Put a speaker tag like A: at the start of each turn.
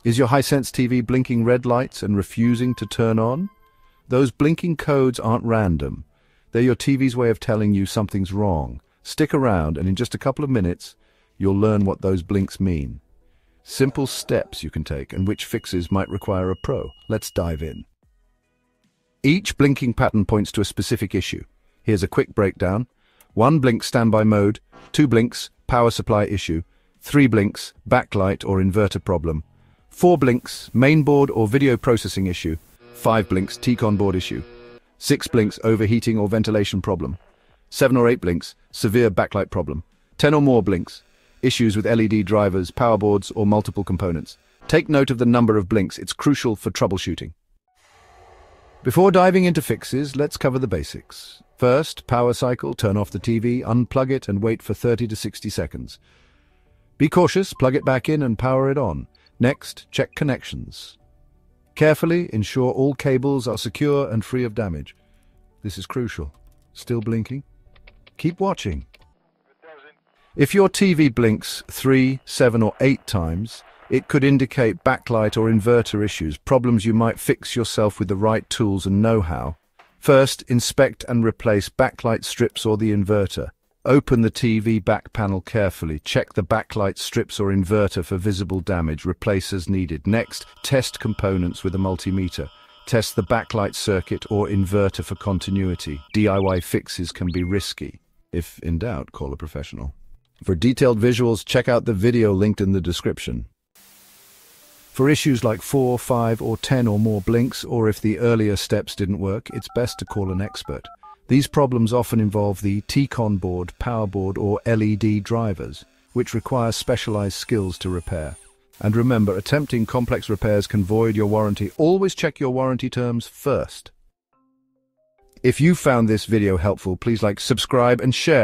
A: Is your Hisense TV blinking red lights and refusing to turn on? Those blinking codes aren't random. They're your TV's way of telling you something's wrong. Stick around, and in just a couple of minutes, you'll learn what those blinks mean. Simple steps you can take and which fixes might require a pro. Let's dive in. Each blinking pattern points to a specific issue. Here's a quick breakdown. 1 blink standby mode, 2 blinks power supply issue, 3 blinks backlight or inverter problem, 4 blinks mainboard or video processing issue, 5 blinks T-con board issue, 6 blinks overheating or ventilation problem, 7 or 8 blinks severe backlight problem, 10 or more blinks issues with LED drivers, power boards or multiple components. Take note of the number of blinks, it's crucial for troubleshooting. Before diving into fixes, let's cover the basics. First, power cycle, turn off the TV, unplug it and wait for 30 to 60 seconds. Be cautious, plug it back in and power it on. Next, check connections. Carefully ensure all cables are secure and free of damage. This is crucial. Still blinking? Keep watching. If your TV blinks 3, 7 or 8 times, it could indicate backlight or inverter issues, problems you might fix yourself with the right tools and know-how. First, inspect and replace backlight strips or the inverter. Open the TV back panel carefully. Check the backlight strips or inverter for visible damage. Replace as needed. Next, test components with a multimeter. Test the backlight circuit or inverter for continuity. DIY fixes can be risky. If in doubt, call a professional. For detailed visuals, check out the video linked in the description. For issues like 4, 5 or 10 or more blinks, or if the earlier steps didn't work, it's best to call an expert. These problems often involve the T-con board, power board or LED drivers, which require specialized skills to repair. And remember, attempting complex repairs can void your warranty. Always check your warranty terms first. If you found this video helpful, please like, subscribe and share.